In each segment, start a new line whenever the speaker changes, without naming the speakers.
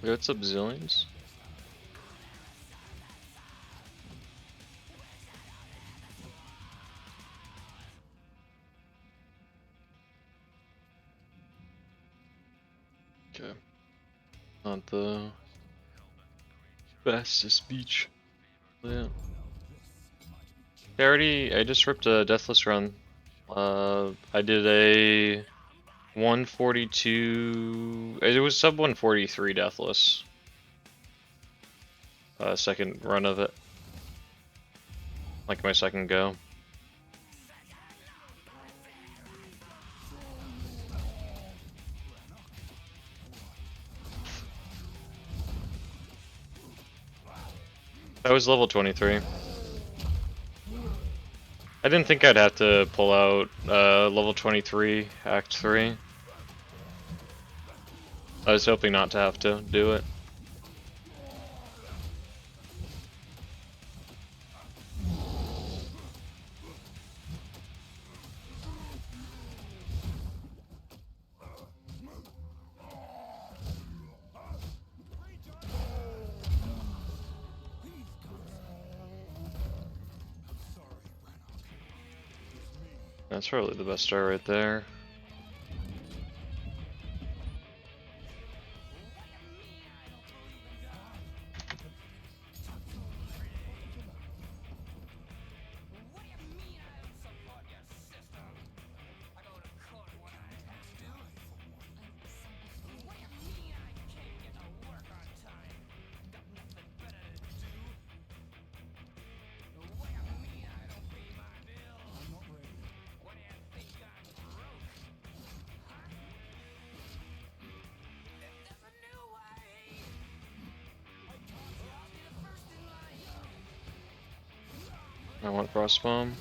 Yo, what's up, zillions? Okay. Not the fastest beach. Yeah. I just ripped a Deathless run. I did a 142. It was sub 143 Deathless. Second run of it. Like my second go. I was level 23. I didn't think I'd have to pull out level 23 Act 3. I was hoping not to have to do it. That's probably the best start right there. I want Frost Bomb.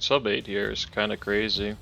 sub 8 here is kind of crazy.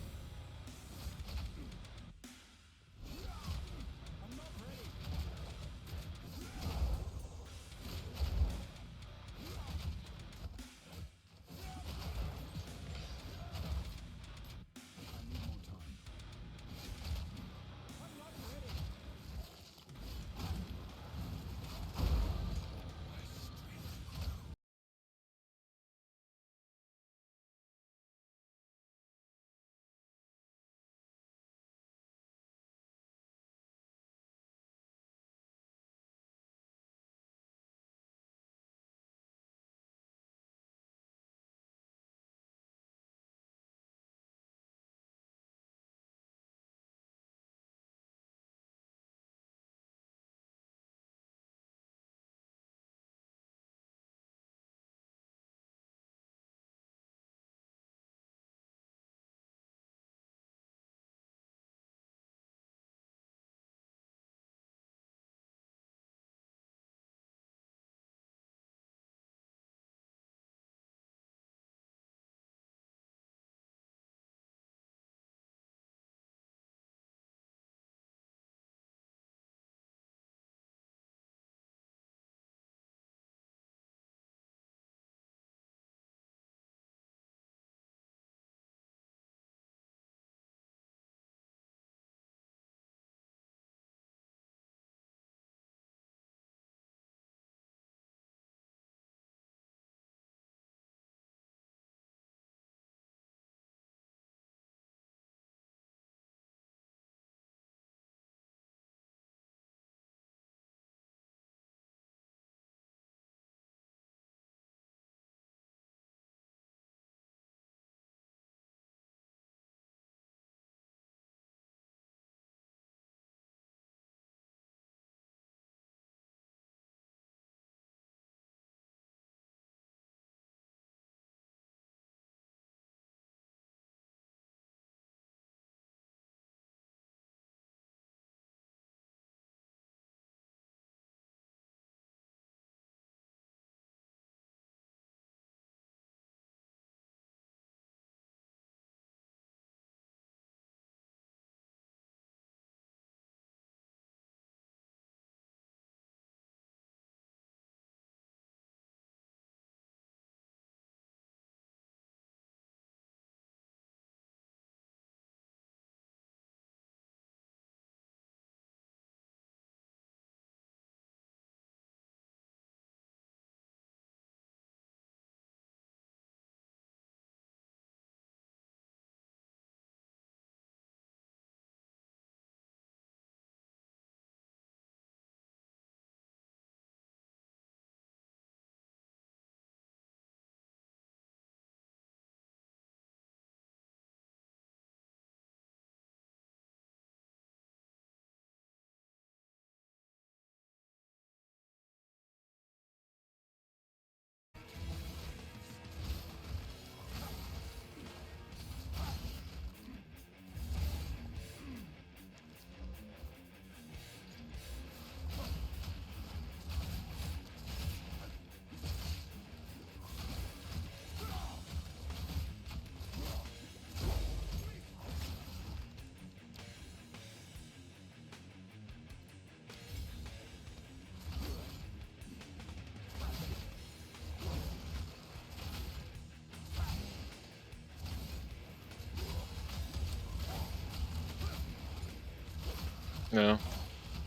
Yeah.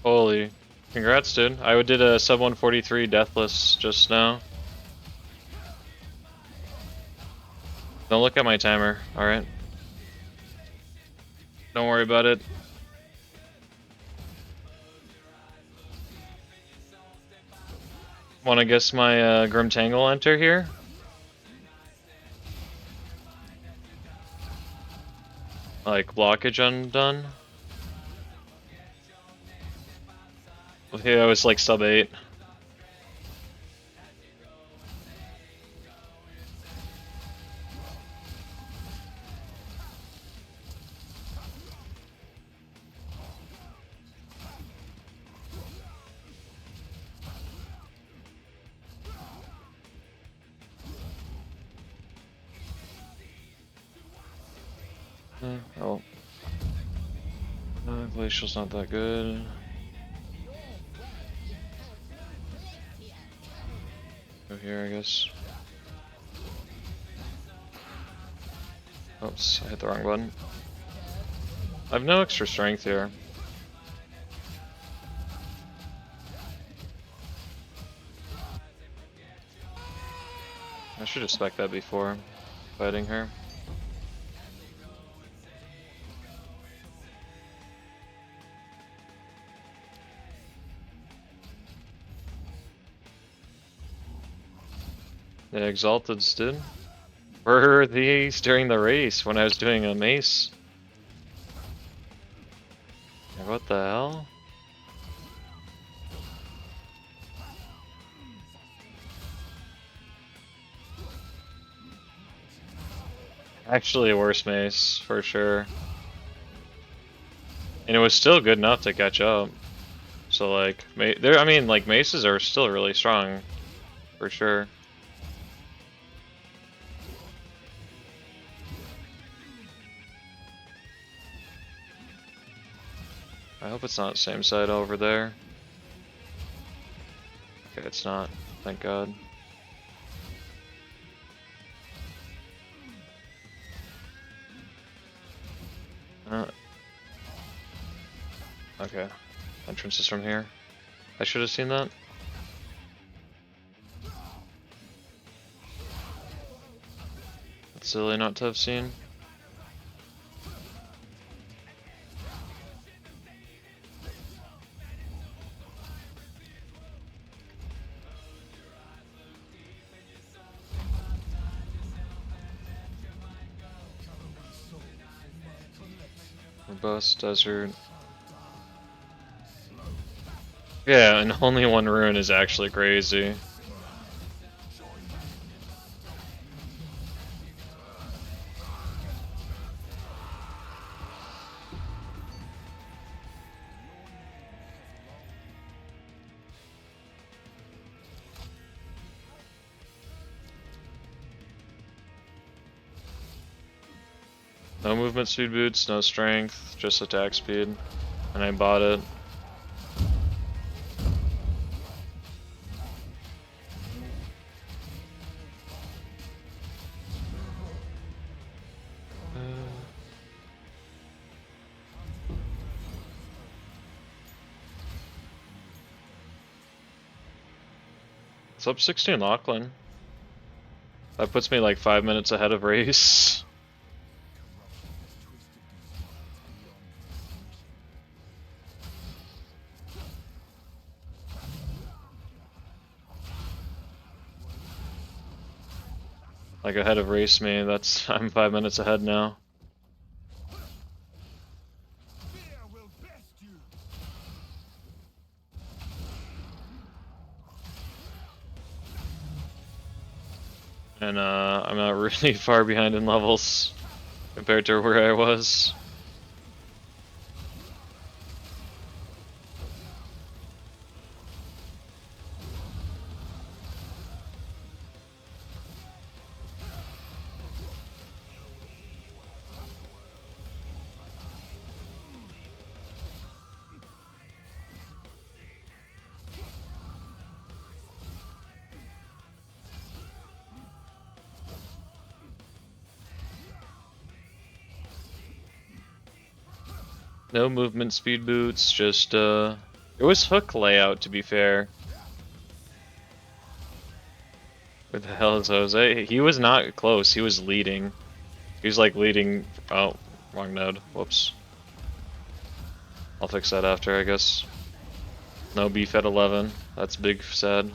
Holy. Congrats, dude. I did a sub 143 Deathless just now. Don't look at my timer, alright? Don't worry about it. Wanna guess my Grim Tangle enter here? Like blockage undone? Okay, I was like sub 8. Oh. Glacial's not that good. Go here, I guess. Oops, I hit the wrong button. I have no extra strength here. I should have spec'd that before fighting her. Yeah, Exalteds did. For these during the race when I was doing a mace. Like, what the hell? Actually a worse mace, for sure. And it was still good enough to catch up. So like, I mean, like maces are still really strong, for sure. I hope it's not same side over there. Okay, it's not. Thank God. Okay. Entrance is from here. I should have seen that. That's silly not to have seen. Robust desert. Yeah, and only one rune is actually crazy. No movement speed boots, no strength, just attack speed. And I bought it. It's up 16 Lachlan. That puts me like 5 minutes ahead of race. Like ahead of race me, I'm 5 minutes ahead now. And I'm not really far behind in levels compared to where I was. No movement speed boots, just it was hook layout to be fair. Where the hell is Jose? He was not close, he was leading. He was like leading, oh, wrong node, whoops. I'll fix that after, I guess. No beef at 11, that's big sad.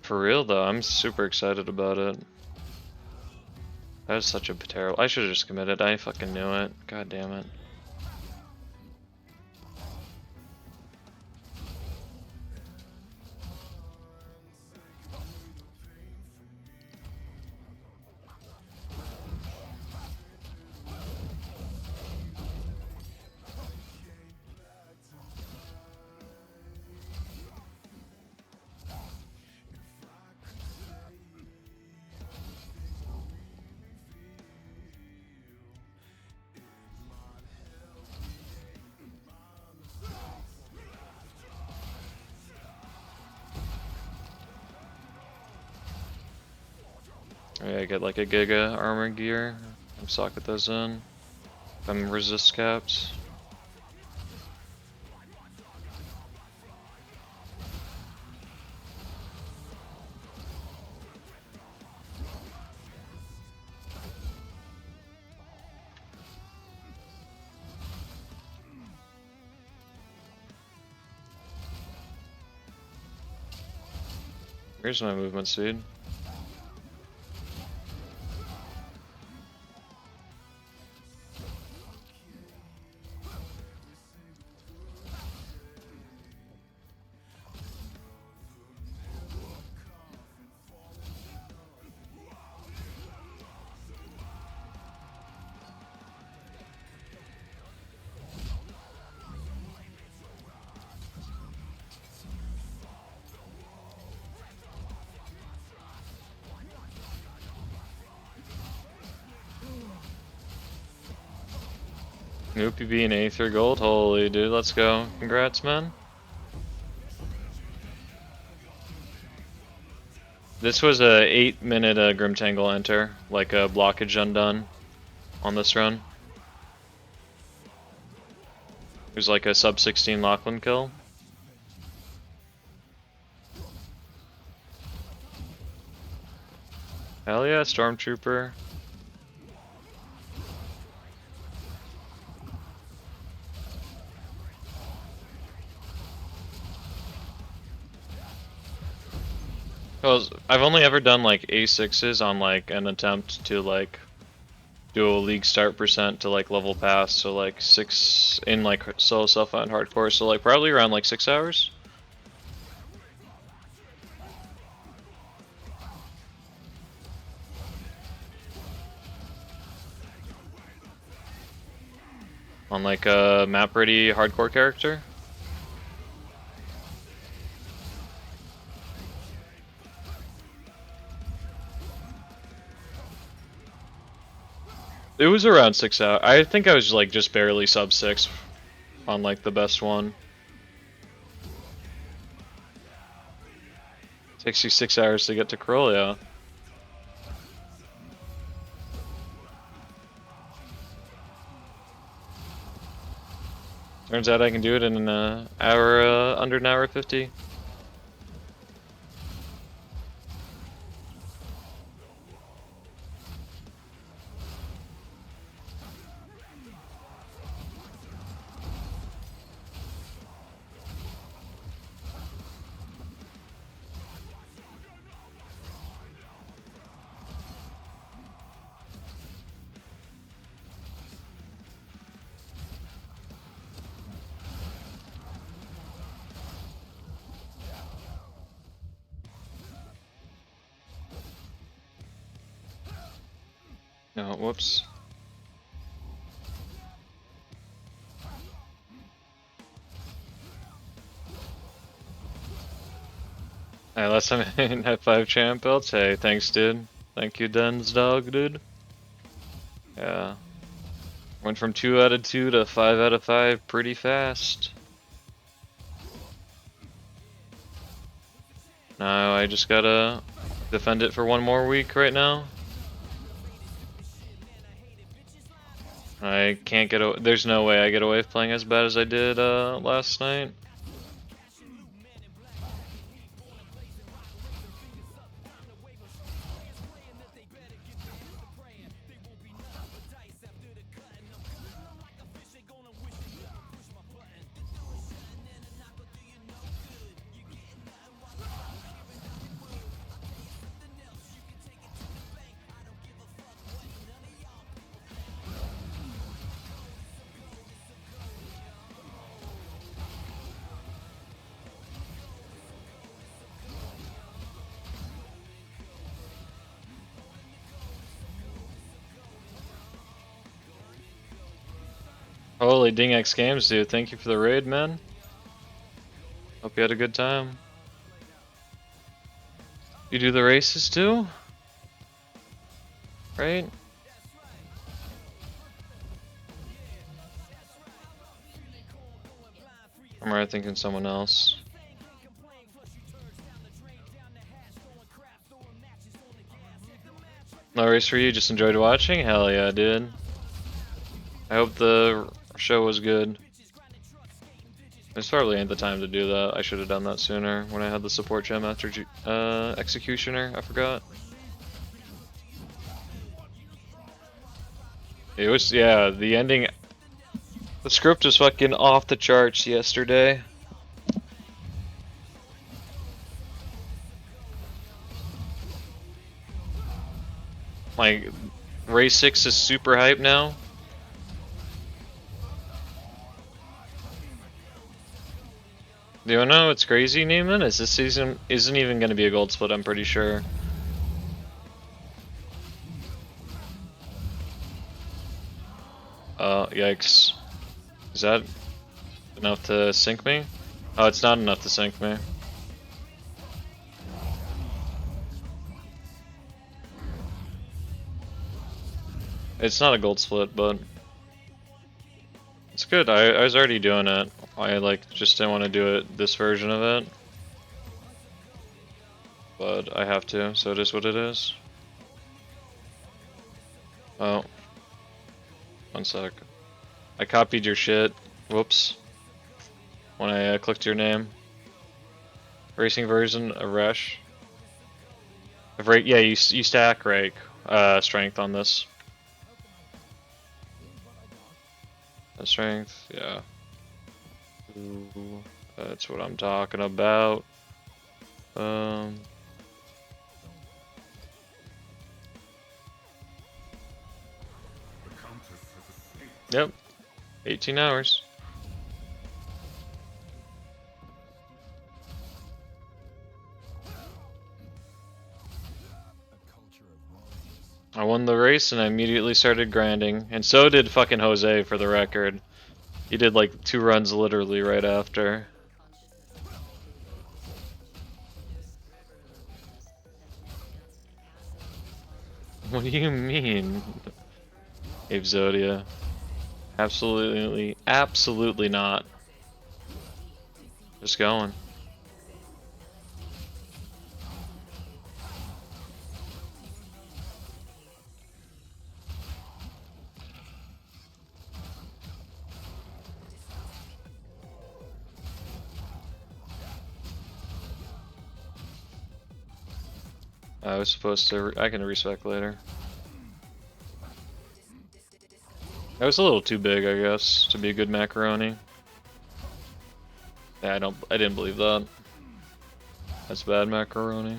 For real though, I'm super excited about it. That is such a terrible. I should have just committed. I fucking knew it. God damn it. Yeah, I get like a Giga armor gear. I'm socket those in. If I'm resist capped. Here's my movement speed. New PB and Aether Gold. Holy dude, let's go. Congrats, man. This was a 8-minute Grimtangle enter, like a blockage undone on this run. It was like a sub 16 Lachlan kill. Hell yeah, Stormtrooper. I've only ever done like A6s on like an attempt to like do a league start percent to like level pass, so like 6 in like solo self and hardcore, so like probably around like 6 hours. On like a map ready hardcore character. It was around 6 hours. I think I was like just barely sub 6 on like the best one. Takes you 6 hours to get to Corollia. Turns out I can do it in an hour, under an hour 50. No, whoops. Alright, last time I had 5 champ belts. Hey, thanks, dude. Thank you, Den's dog, dude. Yeah. Went from 2 out of 2 to 5 out of 5 pretty fast. Now I just gotta defend it for 1 more week right now. I can't get there's no way I get away with playing as bad as I did last night. Holy DingX Games, dude. Thank you for the raid, man. Hope you had a good time. You do the races too? Right? I'm already thinking someone else. No race for you, just enjoyed watching? Hell yeah, dude. I hope the show was good. This probably ain't the time to do that. I should have done that sooner when I had the support gem after Executioner. I forgot. It was, yeah, the ending. The script was fucking off the charts yesterday. Like, Race 6 is super hype now. Do you know what's crazy, Neiman? Is this season isn't even going to be a gold split, I'm pretty sure. Yikes. Is that enough to sink me? Oh, it's not enough to sink me. It's not a gold split, but it's good. I was already doing it. I like just didn't want to do it this version of it. But I have to, so it is what it is. Oh. One sec. I copied your shit. Whoops. When I clicked your name. Racing version of Resh. Of Rake, yeah, you stack Rake strength on this. Strength, yeah. Ooh, that's what I'm talking about. Yep. 18 hours. I won the race and I immediately started grinding, and so did fucking Jose, for the record. He did like 2 runs literally right after. What do you mean, Abe Zodia? Absolutely not. Just going. I was supposed to. I can respec later. That was a little too big, I guess, to be a good macaroni. Yeah, I didn't believe that. That's bad macaroni.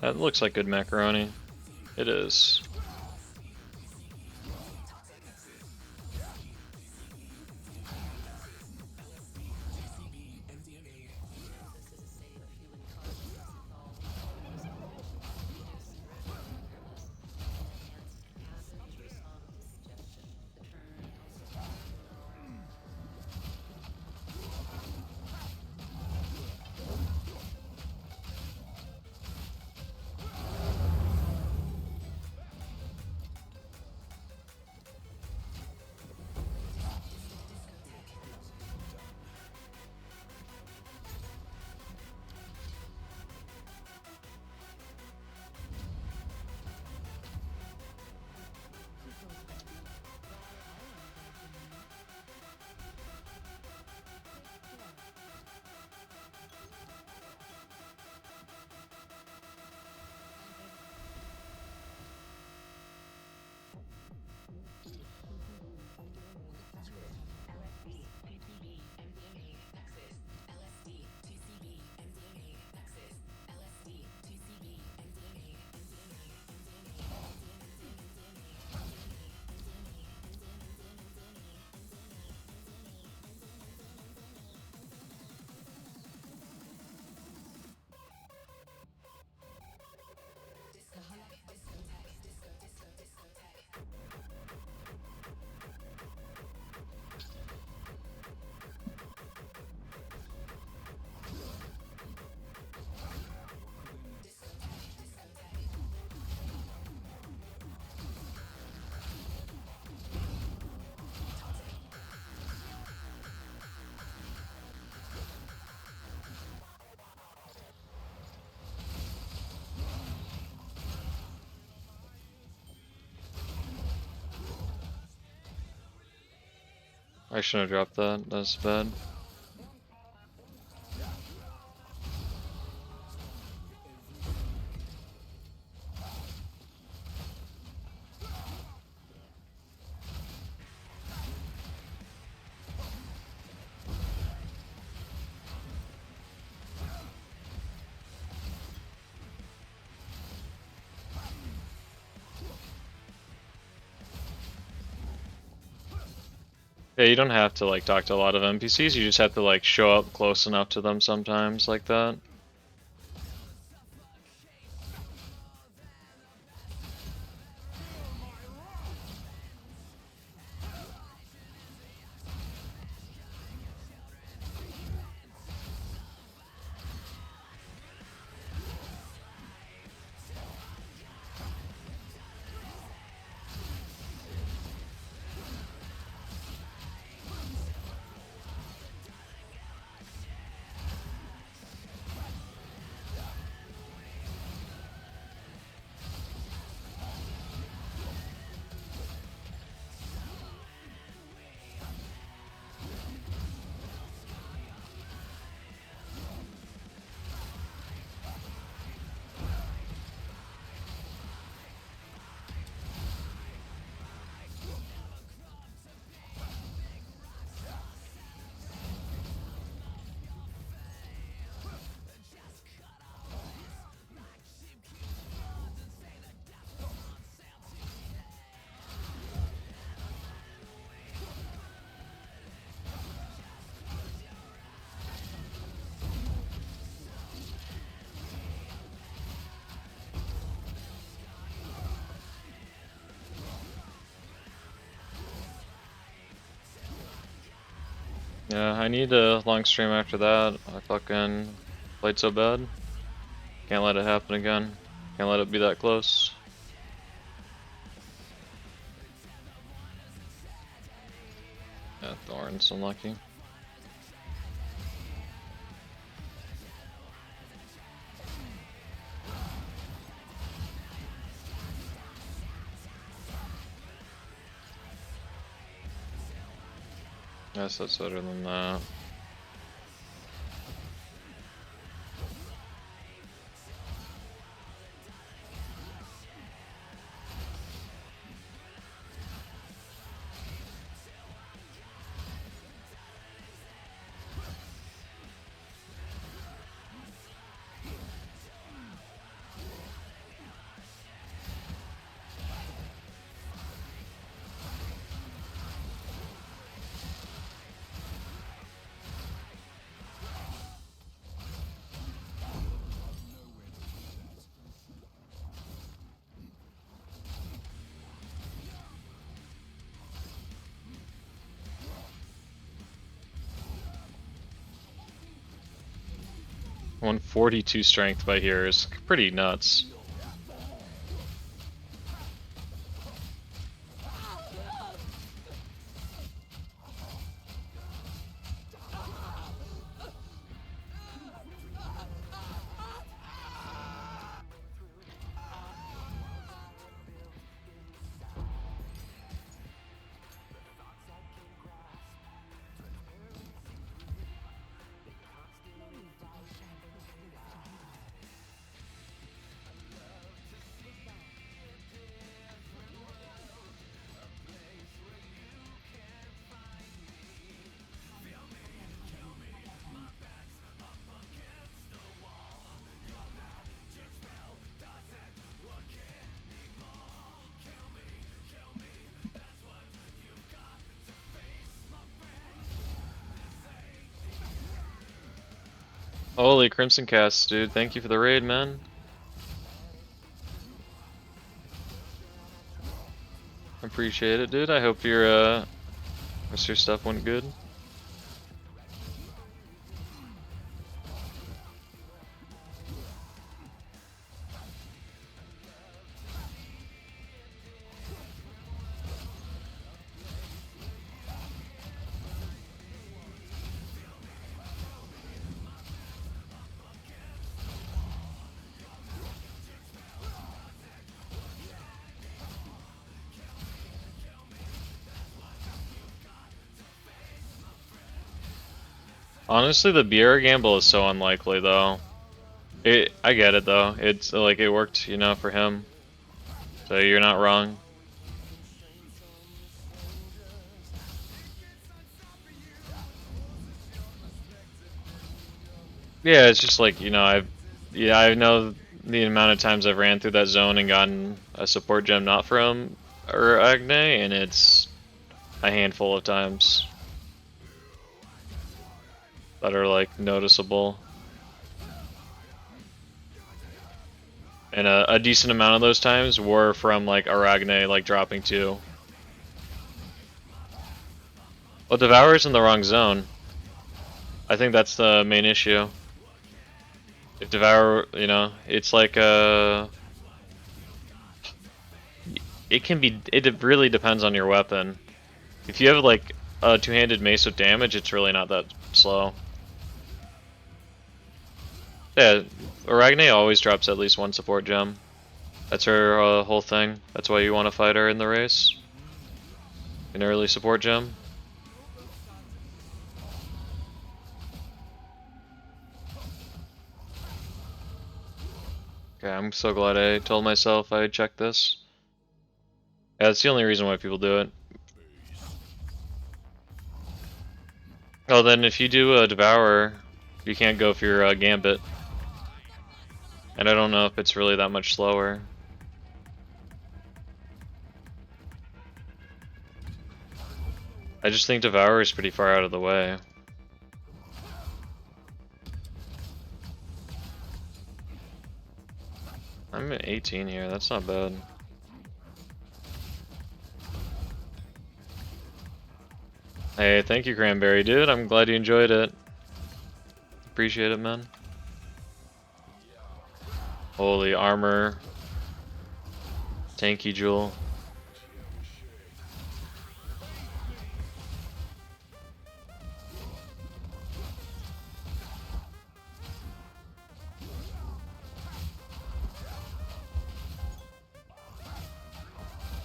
That looks like good macaroni. It is. I shouldn't have dropped that. That's bad. Yeah, you don't have to like talk to a lot of NPCs, you just have to like show up close enough to them sometimes like that. Yeah, I need a long stream after that. I fucking played so bad. Can't let it happen again. Can't let it be that close. Yeah, Thorn's unlucky. Yes, that's better than that. One 42 strength by here is pretty nuts. Holy Crimson Cast, dude. Thank you for the raid, man. Appreciate it, dude. I hope your rest of your stuff went good. Honestly, the BR gamble is so unlikely, though. I get it, though. It's like it worked, you know, for him. So you're not wrong. Yeah, it's just like, you know, I know the amount of times I've ran through that zone and gotten a support gem not from or Agne, and it's a handful of times that are like noticeable. And a decent amount of those times were from like Aragne like dropping 2. Well, Devour's in the wrong zone. I think that's the main issue. If Devour, you know, it's like it really depends on your weapon. If you have like a two-handed mace with damage, it's really not that slow. Yeah, Aragne always drops at least 1 support gem. That's her whole thing. That's why you want to fight her in the race. An early support gem. Okay, I'm so glad I told myself I'd check this. Yeah, that's the only reason why people do it. Oh, then if you do a Devourer, you can't go for your Gambit. And I don't know if it's really that much slower. I just think Devourer is pretty far out of the way. I'm at 18 here, that's not bad. Hey, thank you, Cranberry, dude. I'm glad you enjoyed it. Appreciate it, man. Holy armor. Tanky Jewel.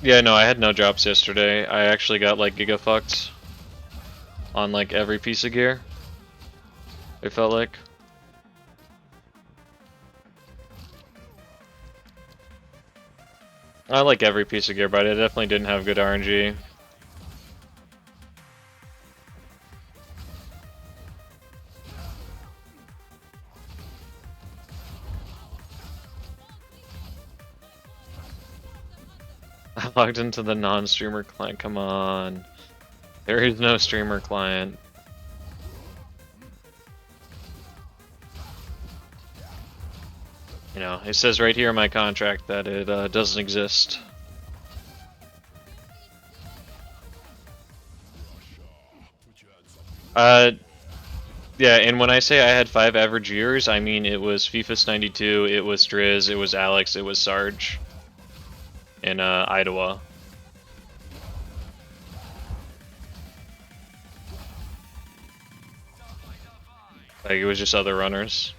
Yeah, no, I had no drops yesterday. I actually got like giga fucked on like every piece of gear. It felt like. I like every piece of gear, but I definitely didn't have good RNG. I logged into the non-streamer client. Come on. There is no streamer client. You know, it says right here in my contract that it doesn't exist. Yeah, and when I say I had 5 average years, I mean it was FIFA's 92, it was Driz, it was Alex, it was Sarge, and Idawa. Like, it was just other runners.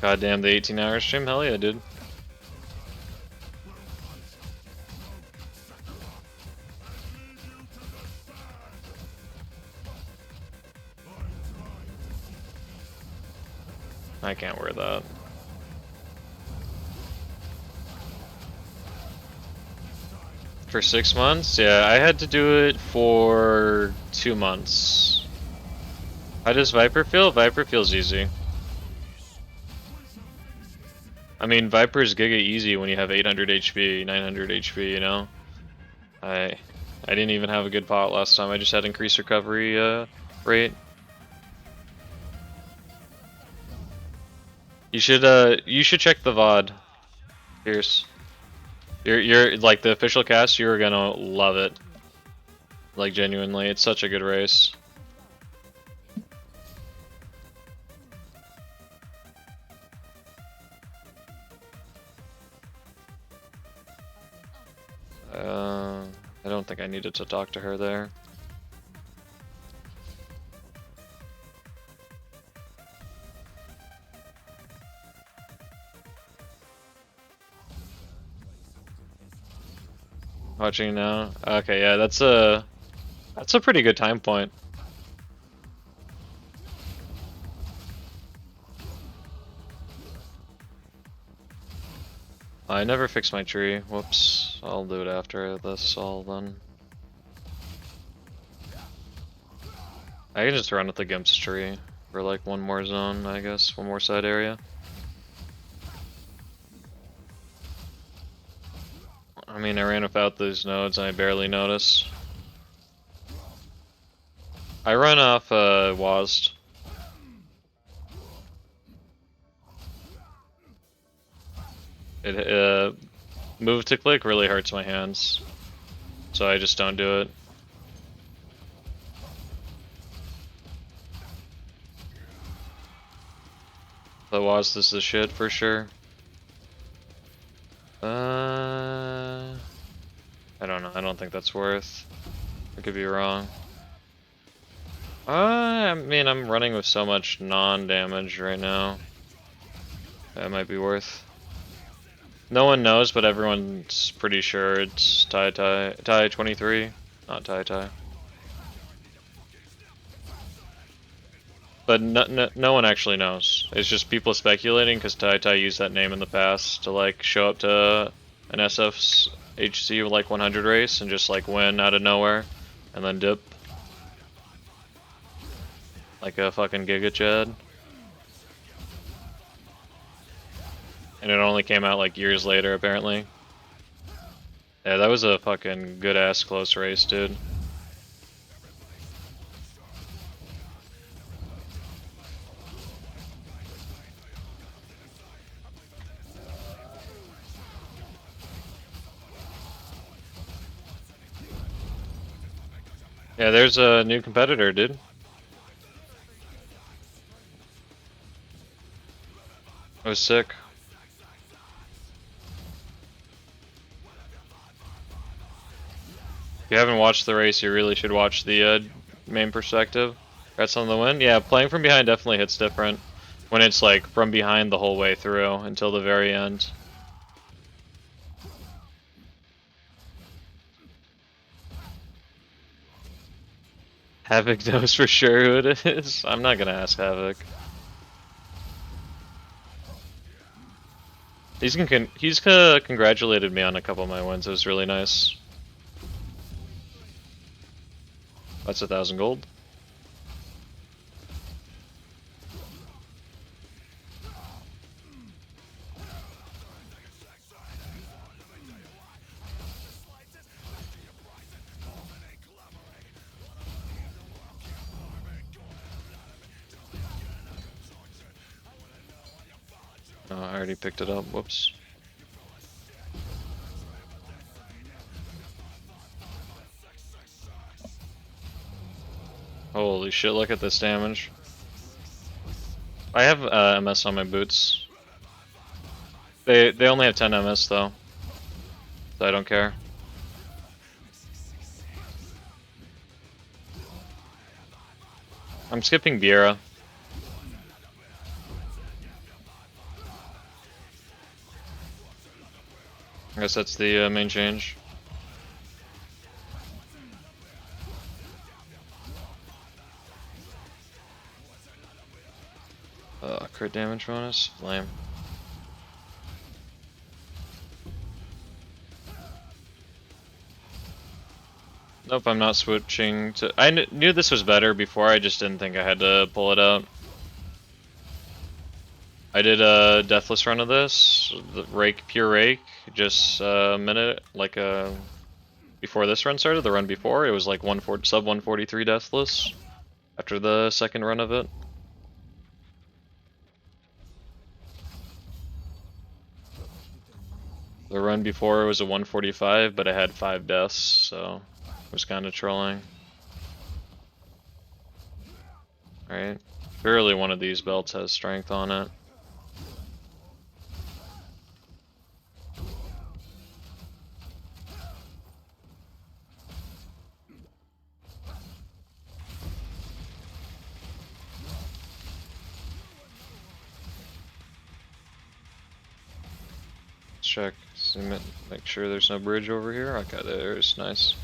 God damn, the 18-hour stream? Hell yeah, dude. I can't wear that. For 6 months? Yeah, I had to do it for 2 months. How does Viper feel? Viper feels easy. I mean, Viper's giga easy when you have 800 HP, 900 HP, you know? I I didn't even have a good pot last time. I just had increased recovery rate. You should check the VOD, Pierce. You're like the official cast. You're gonna love it. Like genuinely, it's such a good race. I don't think I needed to talk to her there. Watching now. Okay, yeah, that's a pretty good time point. I never fixed my tree. Whoops. I'll do it after this all then. I can just run with the Gimp's tree for like one more zone, I guess. One more side area. I mean, I ran without these nodes and I barely noticed. I run off WASD. It move to click really hurts my hands, so I just don't do it. The WASD is the shit for sure. I don't know. I don't think that's worth. I could be wrong. I mean, I'm running with so much non-damage right now. That might be worth. No one knows, but everyone's pretty sure it's Tai 23, not Tai. But no one actually knows. It's just people speculating because Tai used that name in the past to like show up to an SF's HC like 100 race and just like win out of nowhere and then dip. Like a fucking Giga Chad. And it only came out like years later apparently. Yeah, that was a fucking good ass close race, dude. Yeah, there's a new competitor, dude. That was sick. If you haven't watched the race, you really should watch the main perspective. Congrats on the win. Yeah, playing from behind definitely hits different when it's like from behind the whole way through until the very end. Havoc knows for sure who it is. I'm not gonna ask Havoc. He's congratulated me on a couple of my wins. It was really nice. That's 1,000 gold. Oh, I already picked it up. Whoops. Holy shit, look at this damage. I have MS on my boots. They only have 10 MS though. So I don't care. I'm skipping Biera. I guess that's the main change. Crit damage bonus? Lame. Nope, I'm not switching to... I knew this was better before, I just didn't think I had to pull it out. I did a Deathless run of this, the Rake, pure Rake, just a minute, like a before this run started, the run before, it was like sub 143 Deathless after the second run of it. The run before was a 145, but I had 5 deaths, so it was kind of trolling. Right? Surely one of these belts has strength on it. Let's check, zoom it, make sure there's no bridge over here. Okay, there's nice.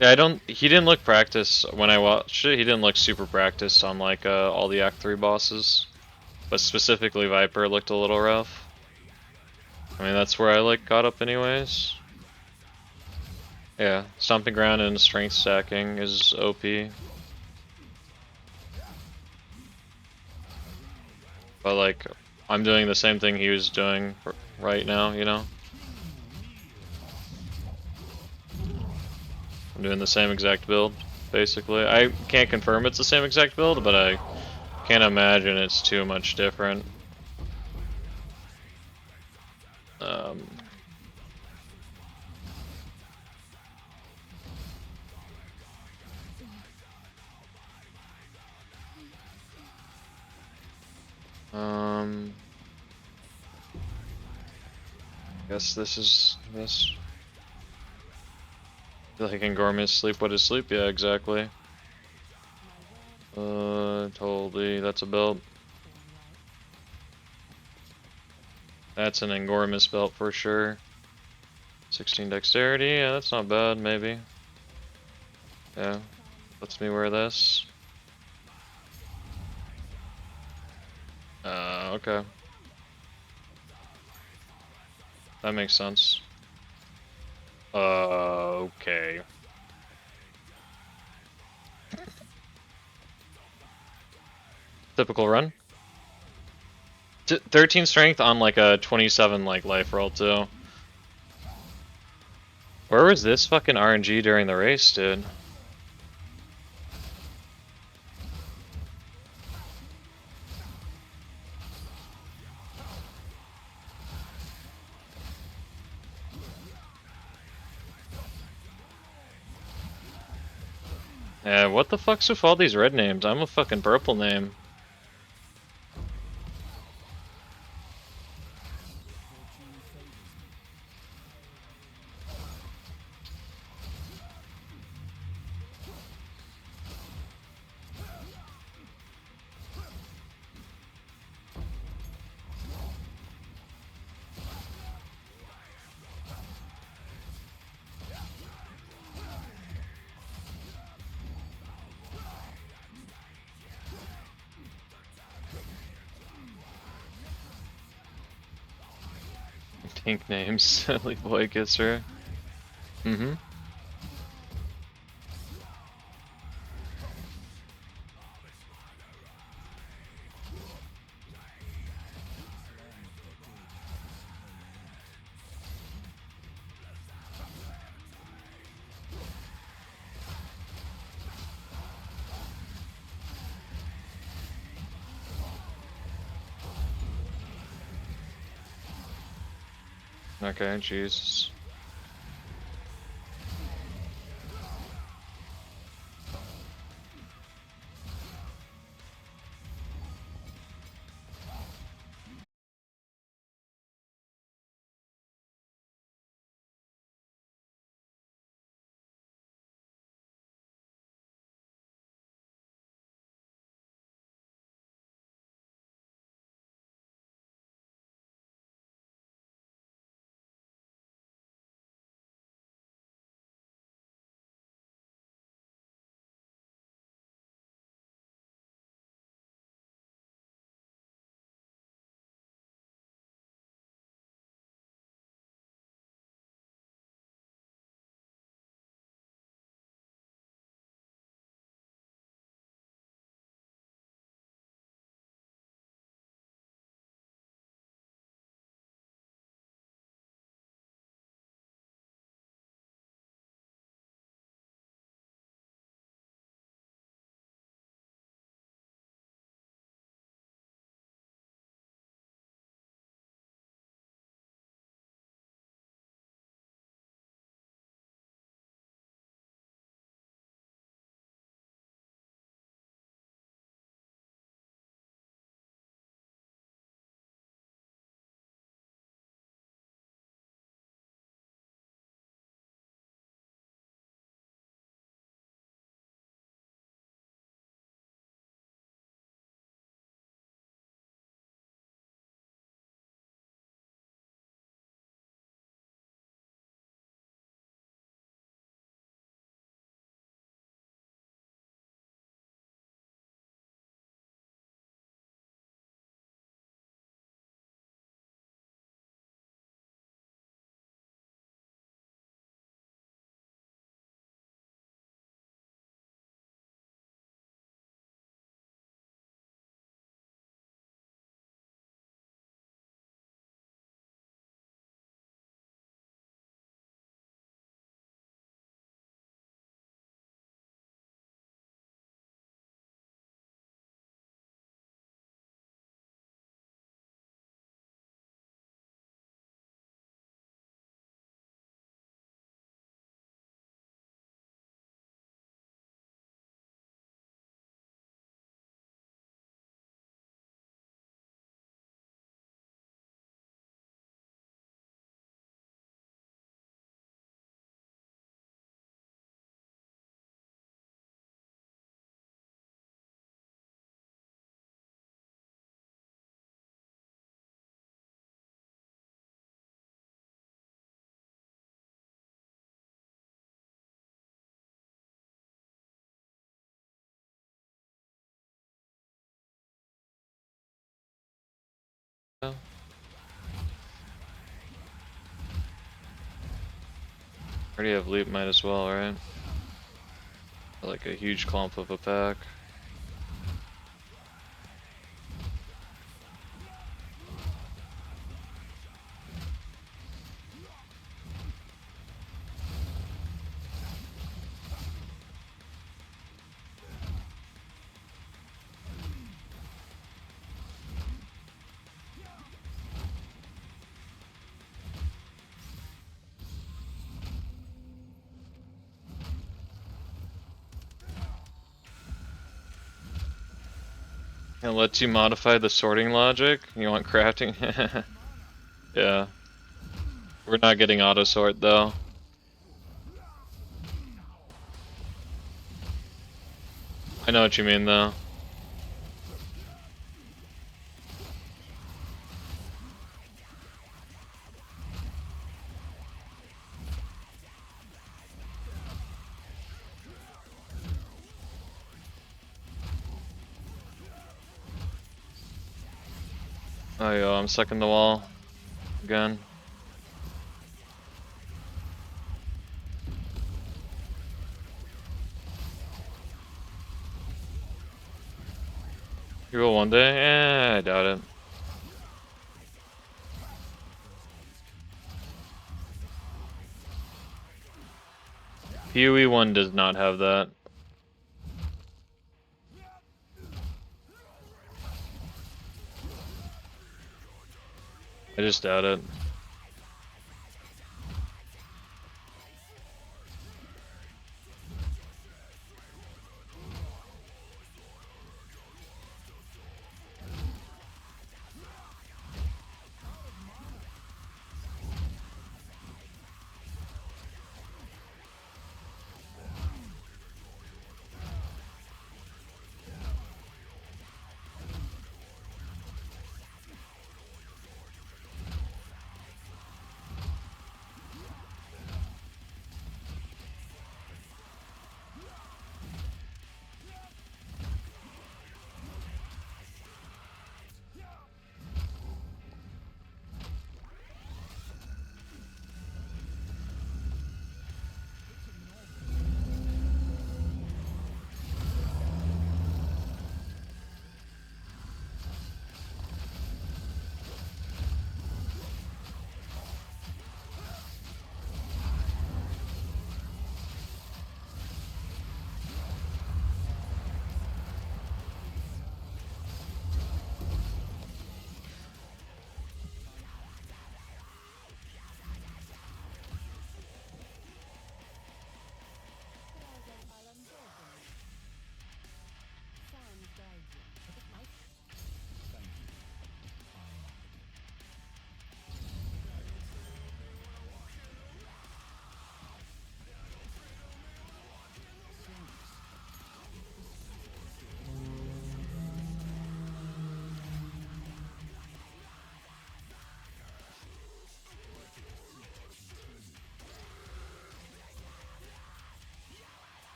Yeah, he didn't look practice when I watched it. He didn't look super practiced on like all the Act 3 bosses. But specifically Viper looked a little rough. I mean, that's where I like got up anyways. Yeah, Stomping Ground and Strength stacking is OP. But like, I'm doing the same thing he was doing right now, you know? I'm doing the same exact build, basically. I can't confirm it's the same exact build, but I can't imagine it's too much different. Guess this is this. Feel like Angormis sleep what is sleep? Yeah, exactly. Totally, that's a belt. That's an Angormis belt for sure. 16 dexterity, yeah, that's not bad, maybe. Yeah, lets me wear this. Okay. That makes sense. Okay. Typical run. 13 strength on like a 27 like life roll too. Where was this fucking RNG during the race, dude? Yeah, what the fuck's with all these red names? I'm a fucking purple name. Pink names, silly boy kisser. Mm-hmm. Okay, Jesus. Already have leap, might as well, right? Like a huge clump of a pack. It lets you modify the sorting logic. You want crafting? Yeah. We're not getting auto sort though. I know what you mean though. Oh yo, I'm stuck in the wall. Again. You will one day? Eh, I doubt it. PoE 1 does not have that. I just doubt it.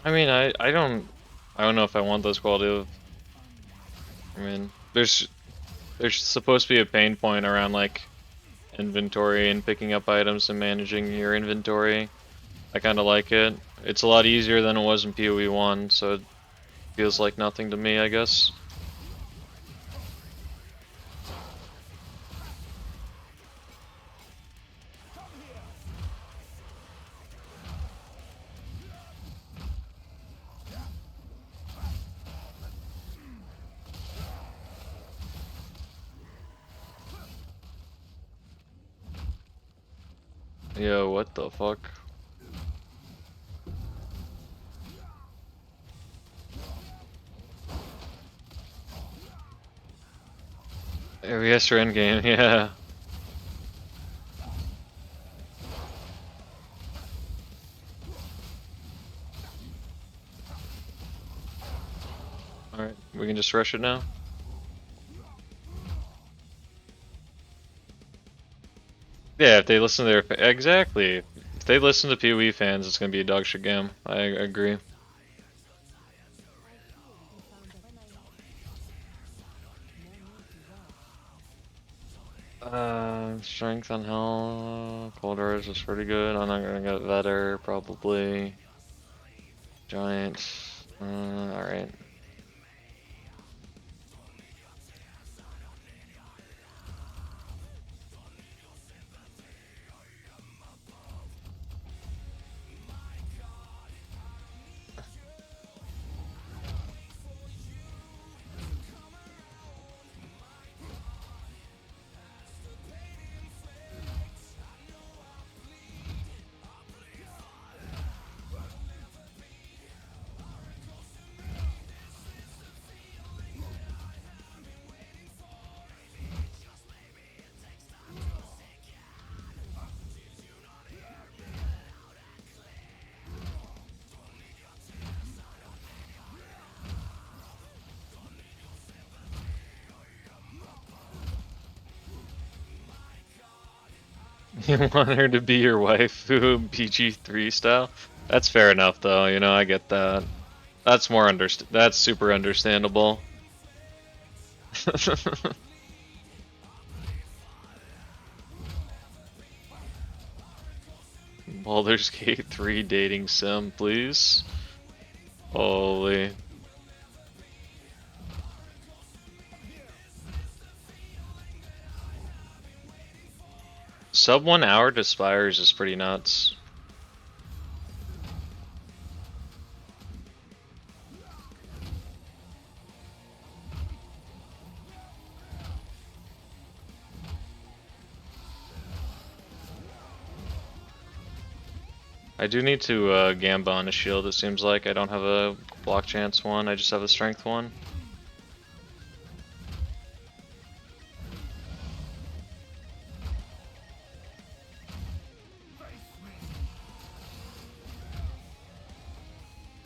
I mean, I don't know if I want this quality of. I mean, there's supposed to be a pain point around like inventory and picking up items and managing your inventory. I kind of like it. It's a lot easier than it was in PoE 1, so it feels like nothing to me, I guess. Yo, what the fuck? Yes, for endgame, yeah. Alright, we can just rush it now. Yeah, if they listen to their exactly. If they listen to PoE fans, it's gonna be a dog shit game. I agree. Strength on hell. Cold Rise is pretty good. I'm not gonna get Vetter, probably. Giant. Alright. You want her to be your wife, PG-3 style? That's fair enough, though. You know, I get that. That's That's super understandable. Baldur's Gate 3 dating sim, please. Holy. Sub 1 hour to Spires is pretty nuts. I do need to Gamba on a shield, it seems like. I don't have a block chance one, I just have a strength one.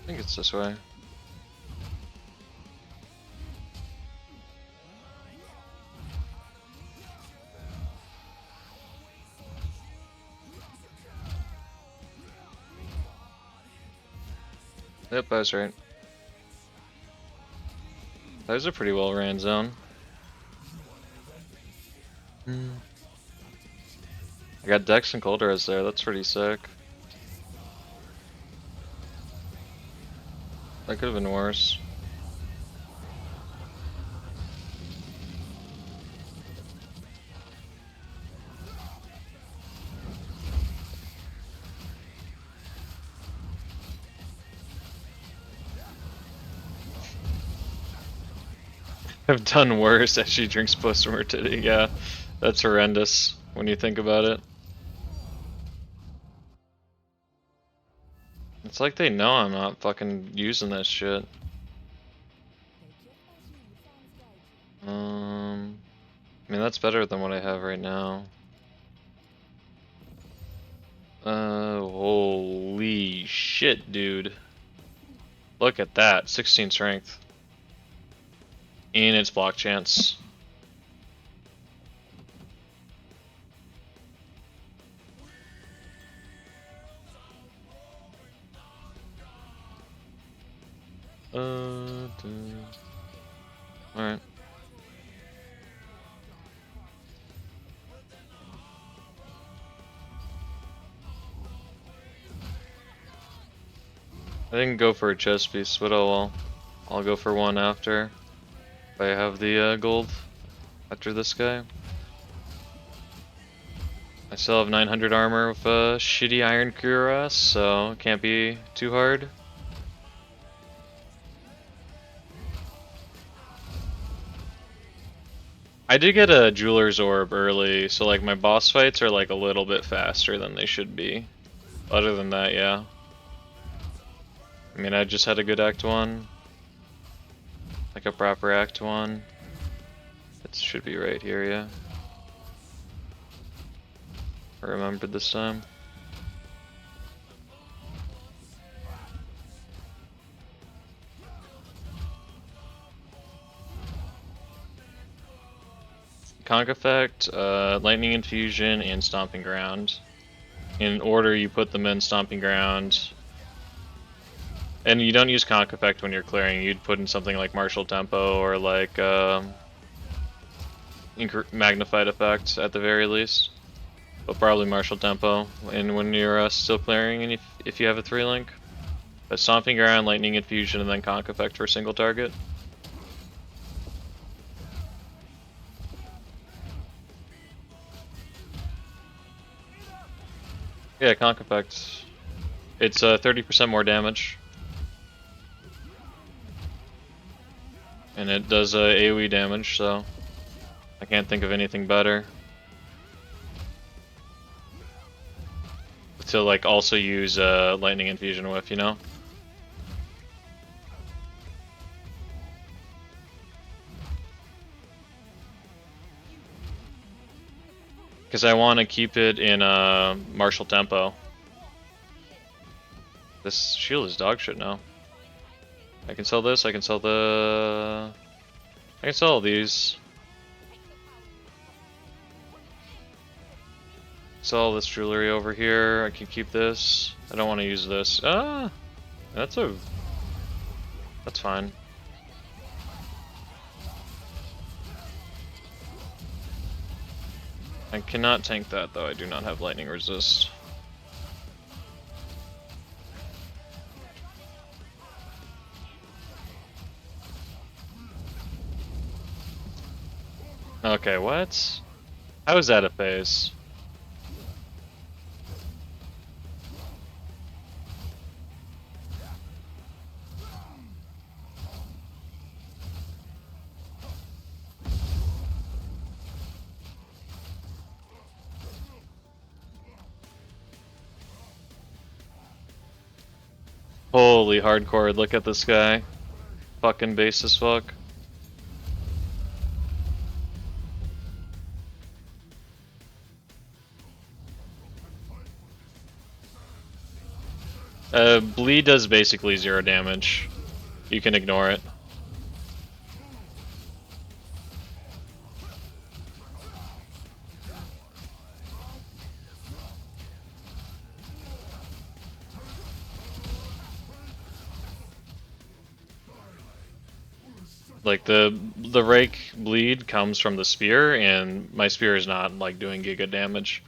I think it's this way. Yep, I was right. That was a pretty well ran zone. I got Dex and Colderas there, that's pretty sick. That could have been worse. I've done worse as she drinks post-mortem. Yeah, that's horrendous when you think about it. It's like they know I'm not fucking using this shit. I mean, that's better than what I have right now. Holy shit, dude. Look at that, 16 strength. And its block chance. Alright. I didn't go for a chest piece, but oh well. I'll go for one after. If I have the gold after this guy. I still have 900 armor with a shitty iron cuirass, so it can't be too hard. I did get a jeweler's orb early, so like my boss fights are like a little bit faster than they should be. Other than that, yeah. I mean, I just had a good Act 1. Like a proper Act 1. It should be right here, yeah. I remembered this time. Conk Effect, Lightning Infusion, and Stomping Ground. In order you put them in Stomping Ground. And you don't use Conk Effect when you're clearing, you'd put in something like Martial Tempo or like magnified effect at the very least. But probably martial tempo, and when you're still clearing, and if you have a 3-link. But Stomping Ground, Lightning Infusion, and then Conk Effect for a single target. Yeah, Conk Effect. It's 30% more damage. And it does AoE damage, so I can't think of anything better. To like also use Lightning Infusion with, you know? Because I want to keep it in martial tempo. This shield is dog shit now. I can sell this, I can sell I can sell all these. Sell all this jewelry over here, I can keep this. I don't want to use this. Ah! That's fine. I cannot tank that though, I do not have lightning resist. Okay, what? How is that a phase? Holy hardcore, look at this guy. Fucking base as fuck. Bleed does basically 0 damage. You can ignore it. Like the Rake bleed comes from the spear, and my spear is not like doing giga damage.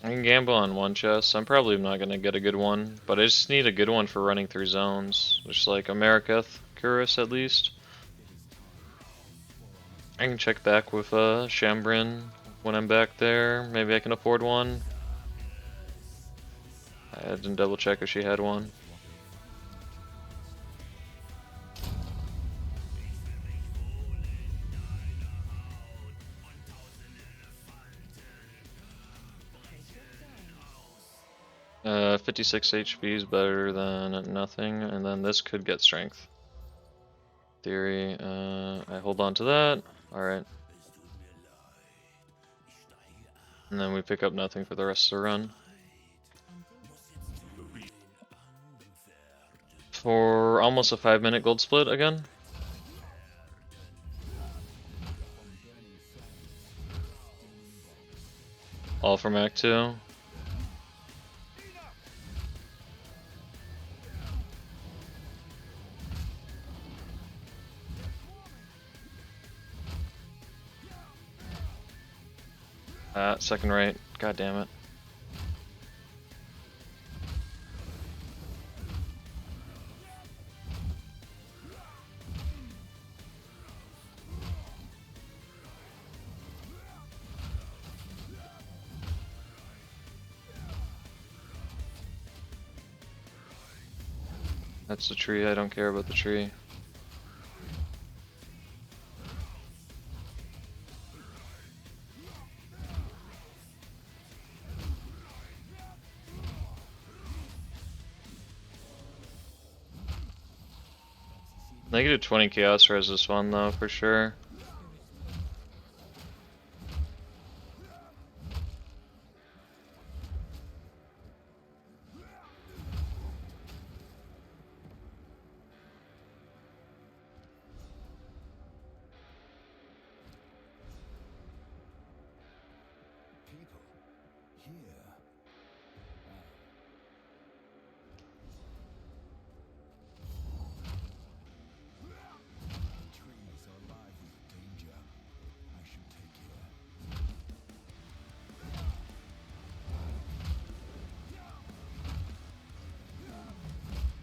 I can gamble on one chest. I'm probably not gonna get a good one, but I just need a good one for running through zones. Just like Ameriketh, Curus at least. I can check back with Shambrin when I'm back there. Maybe I can afford one. I didn't double check if she had one. 56 HP is better than nothing, and then this could get strength. Theory, I hold on to that. Alright. And then we pick up nothing for the rest of the run. For almost a 5-minute gold split again. All from Act 2. Second right. God damn it. That's the tree, I don't care about the tree. Negative 20 chaos res this one though, for sure.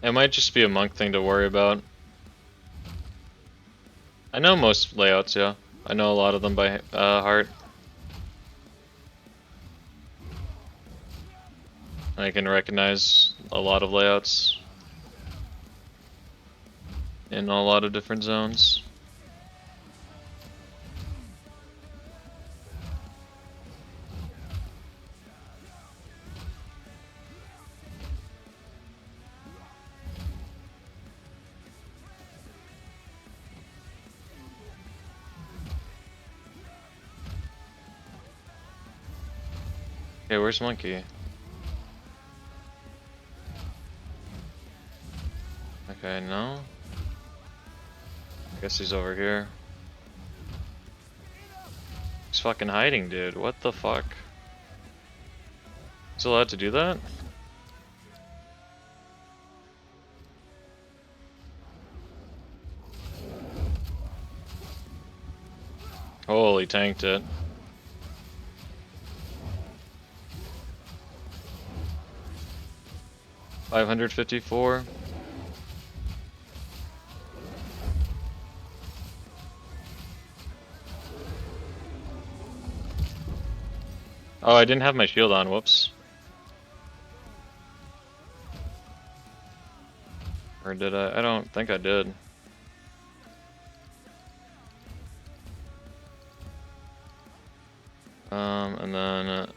It might just be a monk thing to worry about. I know most layouts, yeah. I know a lot of them by heart. I can recognize a lot of layouts in a lot of different zones. Okay, where's Monkey? Okay, no. I guess he's over here. He's fucking hiding, dude. What the fuck? He's allowed to do that? Holy, tanked it. $554. Oh, I didn't have my shield on, whoops. Or did I? I don't think I did. And then...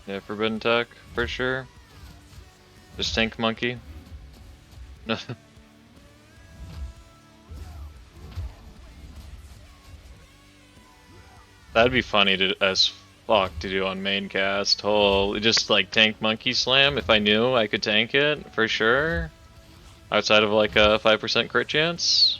yeah, Forbidden Tech, for sure. Just tank Monkey. That'd be funny to as fuck to do on main cast. Whole just like tank Monkey Slam if I knew I could tank it for sure. Outside of like a 5% crit chance.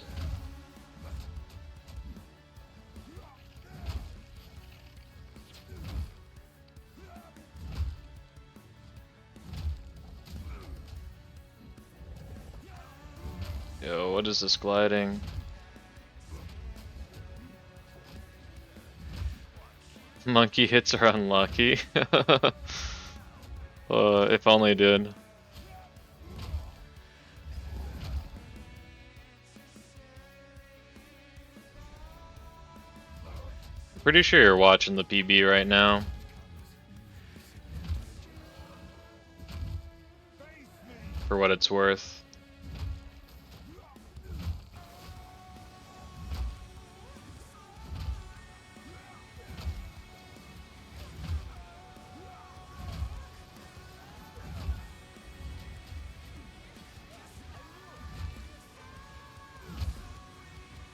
Yo, what is this gliding? Monkey hits are unlucky. If only it did. Pretty sure you're watching the PB right now. For what it's worth.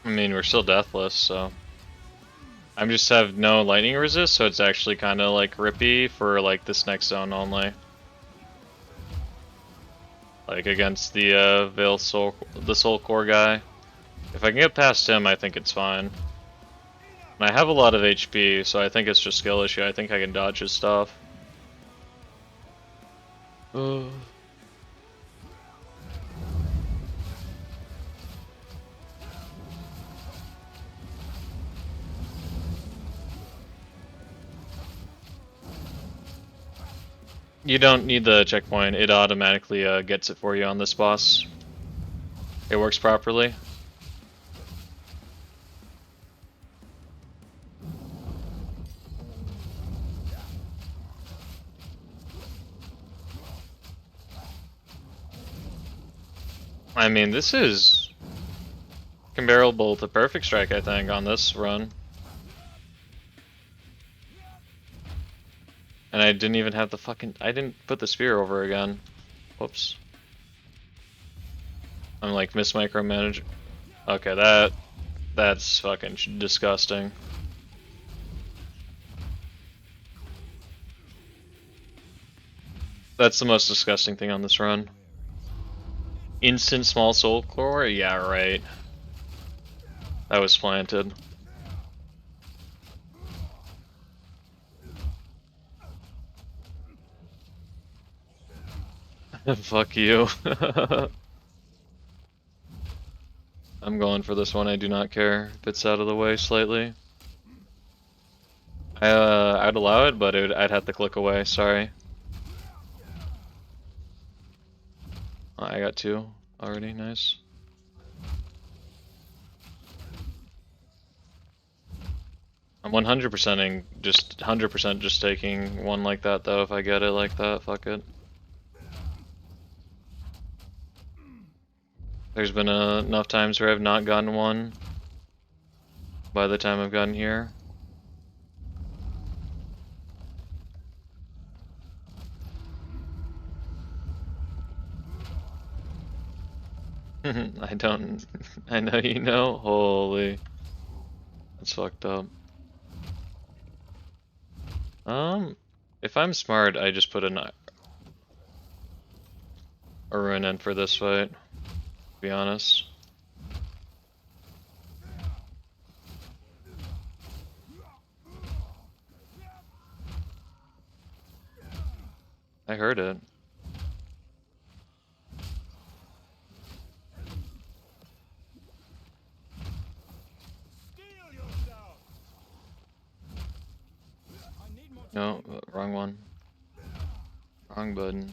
I mean, we're still deathless, so... I just have no lightning resist, so it's actually kind of like rippy for like this next zone only. Like against the the Soul Core guy. If I can get past him, I think it's fine. And I have a lot of HP, so I think it's just skill issue. I think I can dodge his stuff. You don't need the checkpoint, it automatically gets it for you on this boss. It works properly. I mean, this is comparable to Perfect Strike, I think, on this run. And I didn't even have the fucking... I didn't put the spear over again. Whoops. I'm like micromanaging. Okay, that's fucking disgusting. That's the most disgusting thing on this run. Instant small soul core? Yeah, right. That was planted. Fuck you. I'm going for this one, I do not care if it's out of the way slightly. I'd allow it, but I'd have to click away, sorry. I got two already, nice. I'm 100%ing, just 100% just taking one like that though, if I get it like that, fuck it. There's been enough times where I've not gotten one by the time I've gotten here. I don't, I know you know, holy, that's fucked up. If I'm smart, I just put a rune in for this fight, to be honest. I heard it. No, wrong one. Wrong button.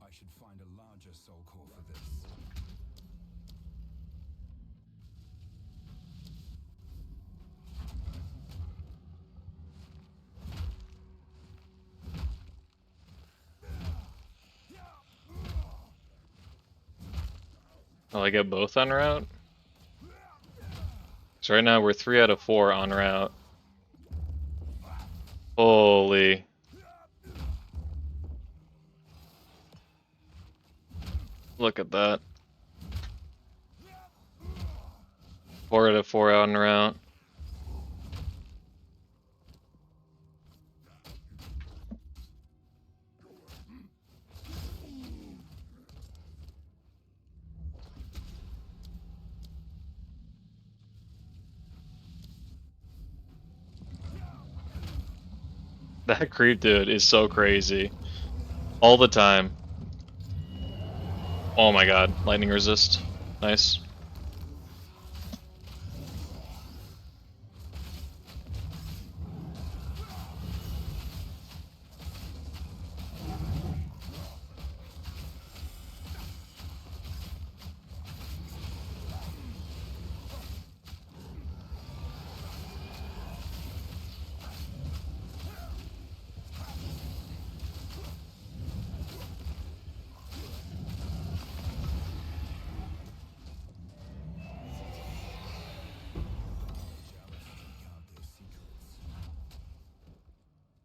I should find a larger soul core for this.
Oh, I get both en route? So right now we're 3 out of 4 en route. Holy. Look at that. 4 out of 4 out en route. That creep dude is so crazy. All the time. Oh my god, lightning resist. Nice.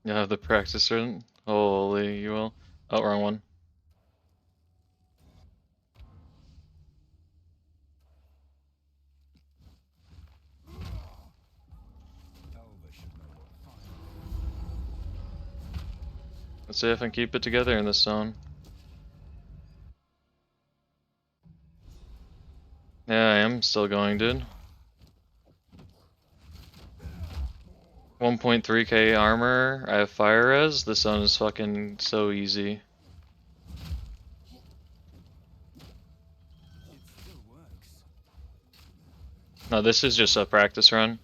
You have the practice run. Holy, you will. Oh, wrong one. Let's see if I can keep it together in this zone. Yeah, I am still going, dude. 1.3k armor, I have fire res, this zone is fucking so easy.
It still works.
No, this is just a practice run.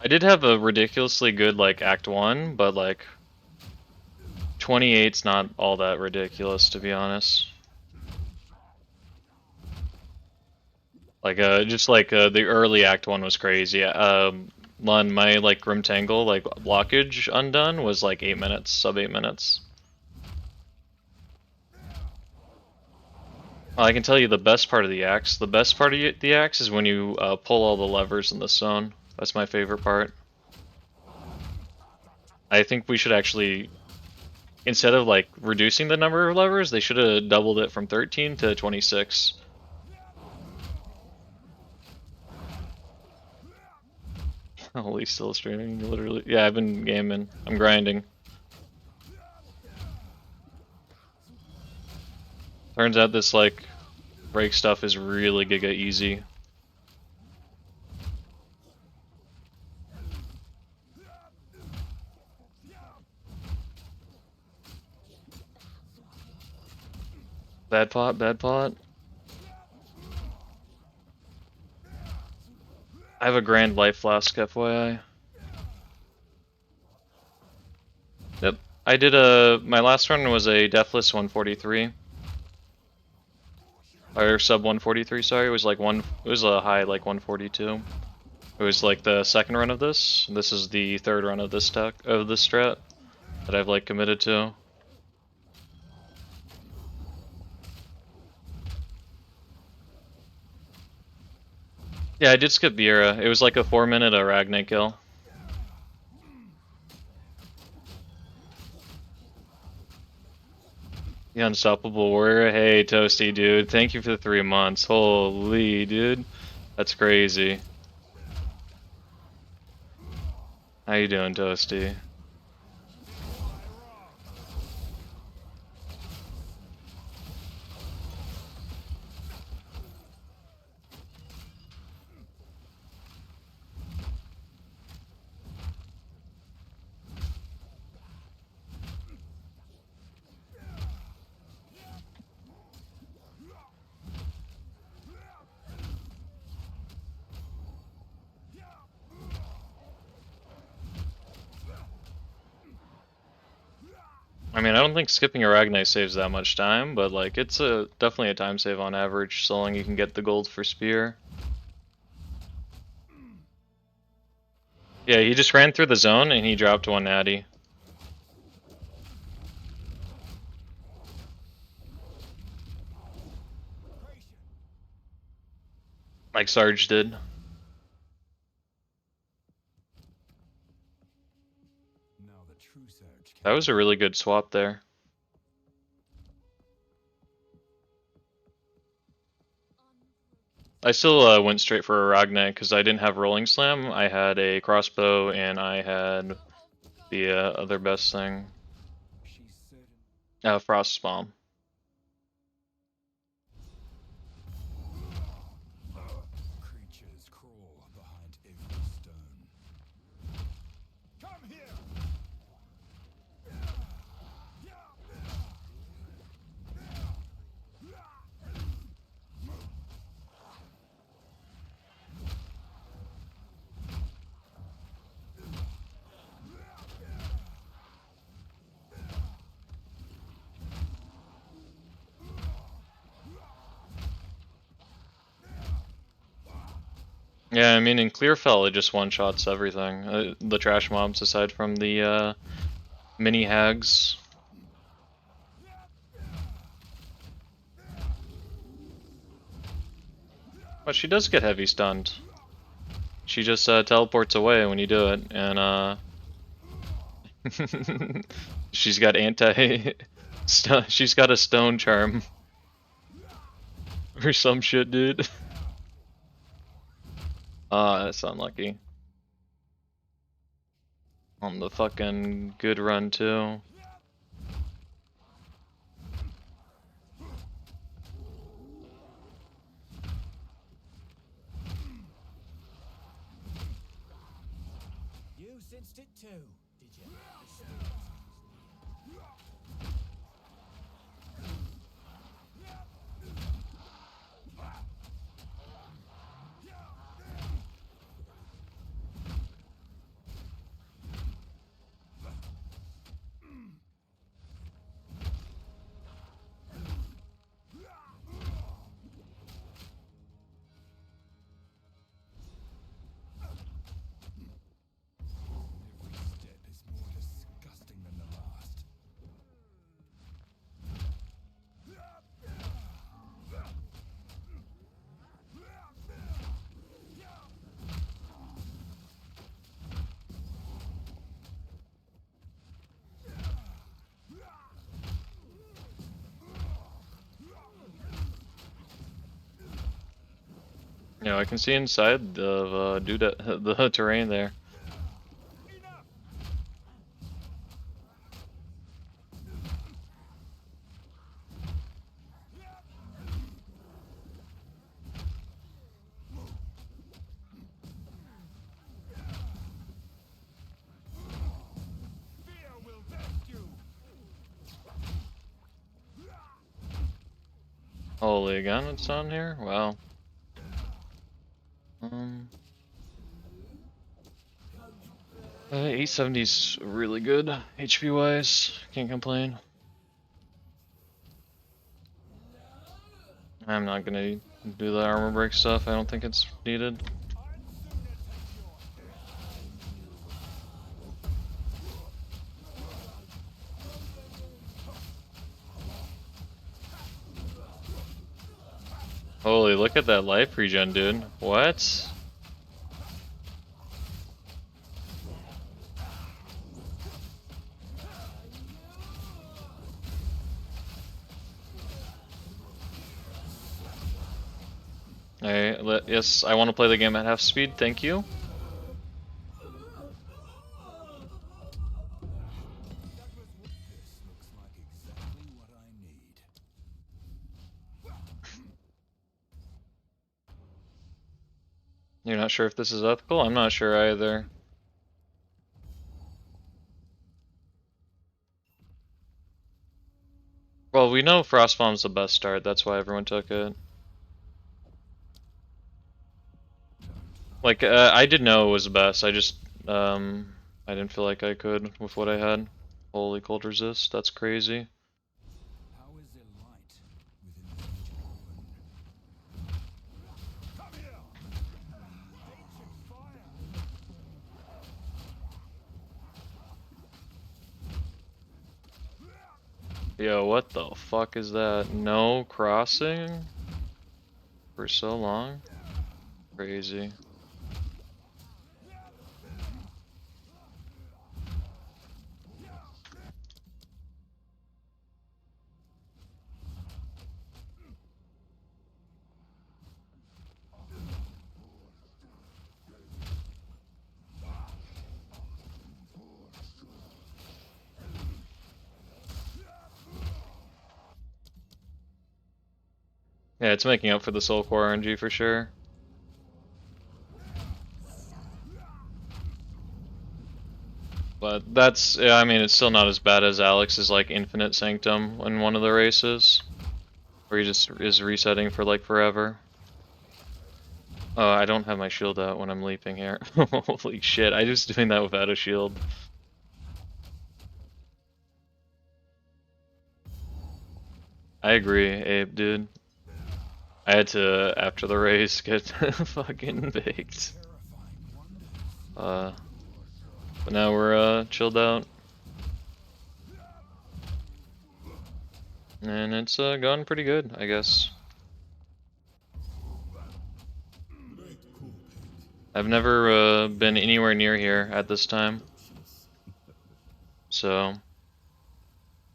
I did have a ridiculously good, like, Act 1, but, like, 28's not all that ridiculous, to be honest. Like, the early Act 1 was crazy. My, like, Grim Tangle, like, blockage undone was, like, 8 minutes, sub 8 minutes. Well, I can tell you the best part of the axe. The best part of the axe is when you pull all the levers in the zone. That's my favorite part. I think we should actually, instead of like reducing the number of levers, they should have doubled it from 13 to 26. Holy, still streaming, literally. Yeah, I've been gaming. I'm grinding. Turns out this like Rake stuff is really giga easy. Bad pot, bad pot. I have a grand life flask, FYI. Yep. I did my last run was a Deathless 143. Or sub 143, sorry. It was like it was a high like 142. It was like the second run of this. This is the third run of this strat that I've like committed to. Yeah, I did skip Vieira. It was like a 4-minute Ragnar kill. The Unstoppable Warrior. Hey, Toasty, dude. Thank you for the 3 months. Holy, dude. That's crazy. How you doing, Toasty? I mean, I don't think skipping a Ragnar saves that much time, but like it's definitely a time save on average, so long you can get the gold for spear. Yeah, he just ran through the zone and he dropped one natty. Like Sarge did.
Now the true surge.
That was a really good swap there. I still went straight for a Ragnar because I didn't have Rolling Slam. I had a crossbow and I had the other best thing.
She's certain.
Frost Bomb.
Creatures crawl behind every stone. Come here.
Yeah, I mean in Clearfell it just one-shots everything. The trash mobs aside from the mini hags. But she does get heavy stunned. She just teleports away when you do it, and she's got she's got a stone charm. Or some shit, dude. That's unlucky. On the fucking good run too.
You sensed it too, did you? Every step is more disgusting than the last.
Yeah, I can see inside the the terrain there.
Fear will rescue.
Holy again, it's on here? Wow. 870's really good, HP wise. Can't complain. I'm not gonna do the armor break stuff, I don't think it's needed. Holy, look at that life regen, dude. What? Yes, I want to play the game at half speed, thank you.
This looks like exactly what I need.
You're not sure if this is ethical? I'm not sure either. Well, we know Frostbomb's the best start, that's why everyone took it. Like, I did know it was the best, I just, I didn't feel like I could with what I had. Holy cold resist, that's crazy.
How is there light within the ancient ruin? Come here! Ancient fire!
Yo, what the fuck is that? No crossing? For so long? Crazy. Yeah, it's making up for the Soul Core RNG for sure. But that's, yeah, I mean, it's still not as bad as Alex's like Infinite Sanctum in one of the races, where he just is resetting for like forever. Oh, I don't have my shield out when I'm leaping here. Holy shit, I was doing that without a shield. I agree, Abe, dude. I had to, after the race, get fucking baked.
Terrifying wonders.
But now we're chilled out. And it's gone pretty good, I guess. I've never been anywhere near here at this time. So,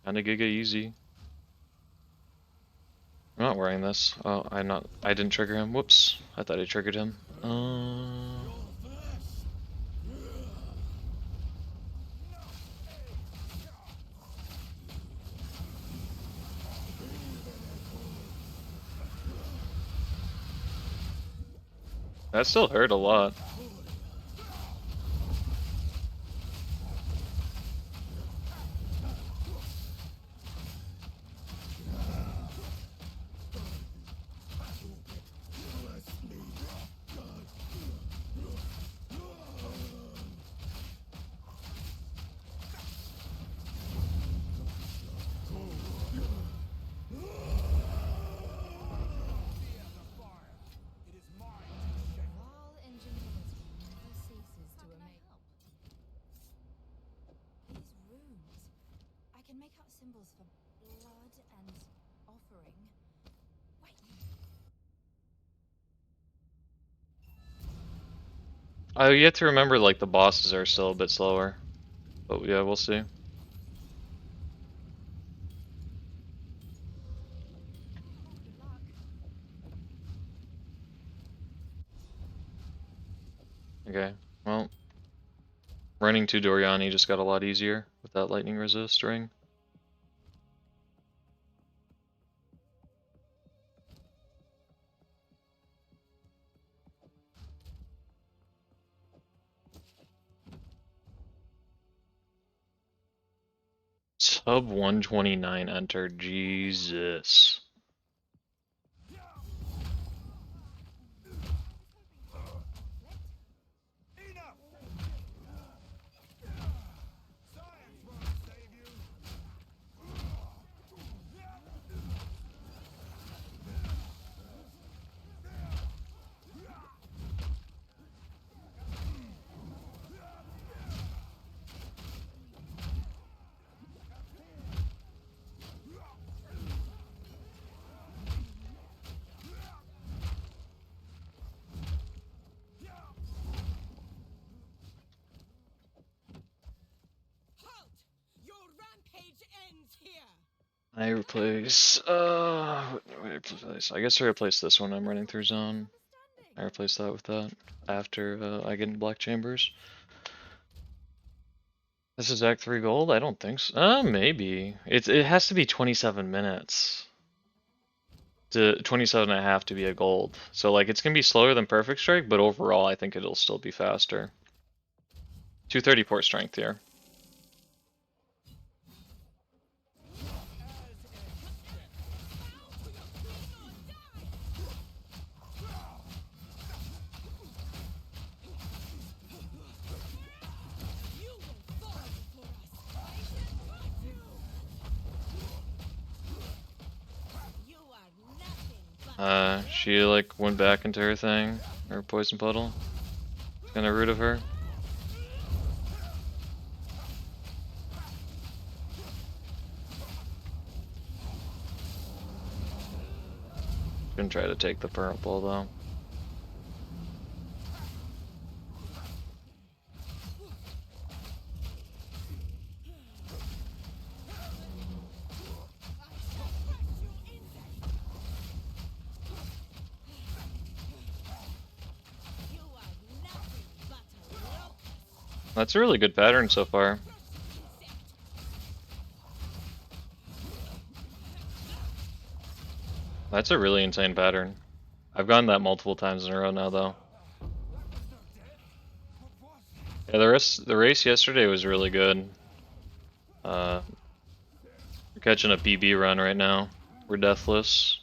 kinda giga easy. I'm not wearing this. Oh, I didn't trigger him. Whoops. I thought I triggered him. That still hurt a lot.
It is mine to shake.
While ingenuity never ceases to amaze. These runes. I can make out symbols for blood and offering. Wait.
Oh, you have to remember, like, the bosses are still a bit slower. But yeah, we'll see.
Good luck.
Okay, well. Running to Doriani just got a lot easier with that lightning resist ring. Sub 129 entered, Jesus. I replace, what do I replace? I guess I replace this one I'm running through zone. I replace that with that after I get into Black Chambers. This is Act 3 gold? I don't think so. Maybe. It has to be 27 minutes. To 27 and a half to be a gold. So like it's gonna be slower than Perfect Strike, but overall I think it'll still be faster. 230 port strength here. She like went back into her thing, her poison puddle. It's kinda rude of her. Gonna try to take the purple though. That's a really good pattern so far. That's a really insane pattern. I've gotten that multiple times in a row now though. Yeah, the race yesterday was really good. We're catching a PB run right now. We're deathless.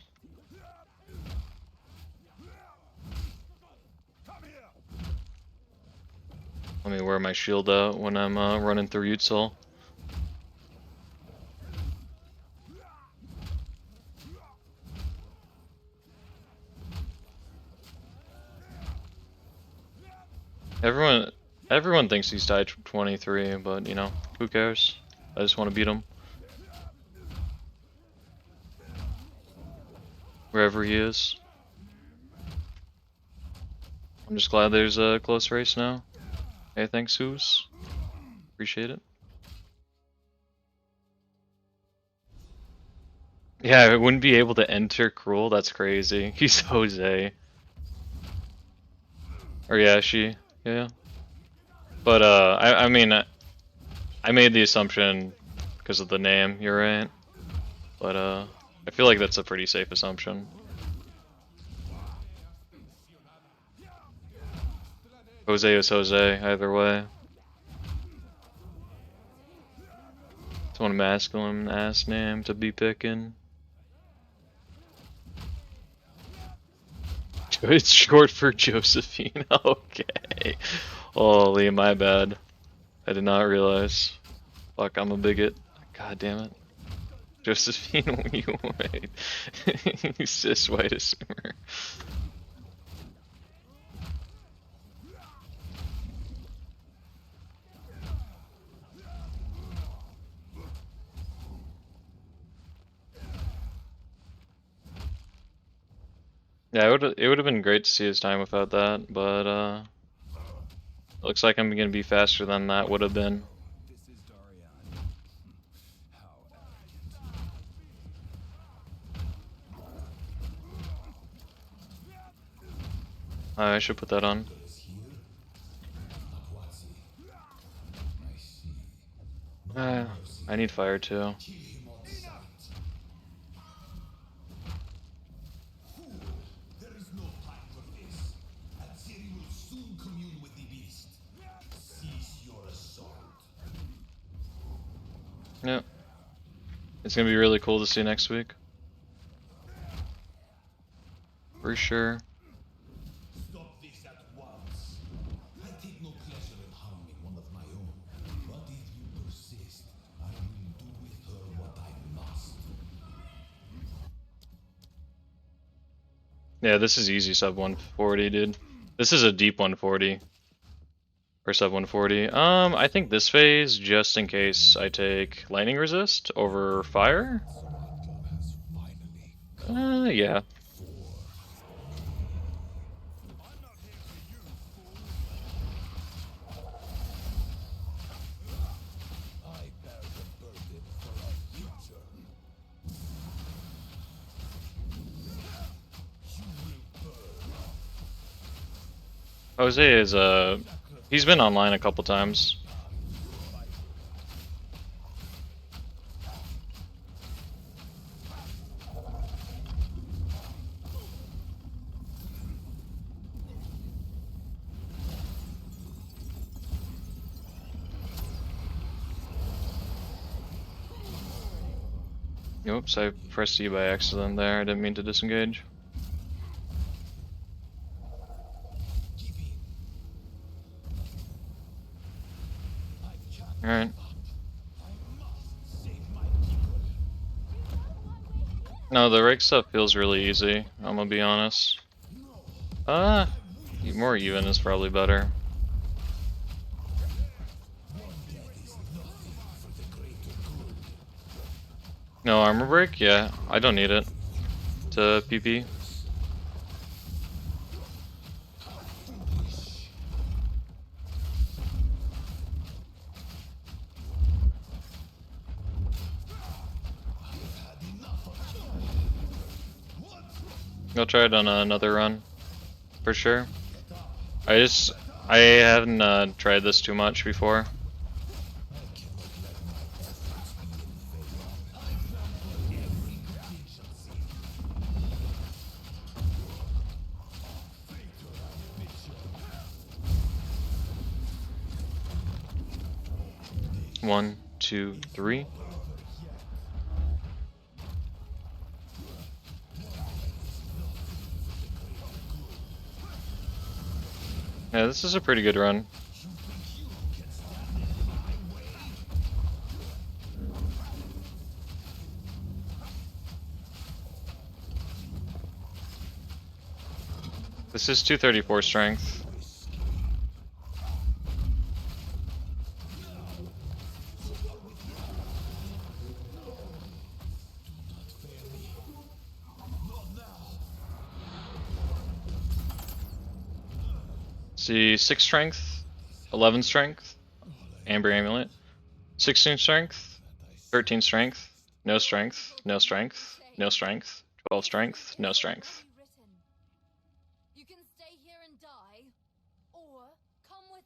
Let me wear my shield out when I'm running through Utsil. Everyone thinks he's tied 23, but you know, who cares? I just want to beat him. Wherever he is. I'm just glad there's a close race now. Hey, thanks, Hoos. Appreciate it. Yeah, I wouldn't be able to enter Cruel, that's crazy. He's Jose. Or yeah, she. Yeah. But I mean, I made the assumption because of the name, you're right. But I feel like that's a pretty safe assumption. Jose is Jose, either way. It's one masculine ass name to be picking. It's short for Josephine. Okay. Holy, my bad. I did not realize. Fuck, I'm a bigot. God damn it. Josephine, you wait. He's just white assumer. Yeah, it would have been great to see his time without that, but looks like I'm gonna be faster than that would have been. I should put that on. I need fire too. Yeah. It's gonna be really cool to see next week. For sure.
Stop this at once. I take no pleasure in harming one of my own. But if you persist, I will do with her what I must.
Yeah, this is easy sub 140, dude. This is a deep 140. Or sub 140. I think this phase, just in case I take lightning resist over fire. Yeah. Jose is he's been online a couple times. Oops, I pressed E by accident there. I didn't mean to disengage. Alright. No, the Rake stuff feels really easy, I'm gonna be honest. More even is probably better. No armor break? Yeah, I don't need it to PP. I'll try it on another run, for sure. I haven't tried this too much before. One, two, three. Yeah, this is a pretty good run. This is 234 strength. See, 6 strength, 11 strength, Amber Amulet, 16 strength, 13 strength, no strength, no strength, no strength, 12 strength, no strength.
You can stay here and die, or come with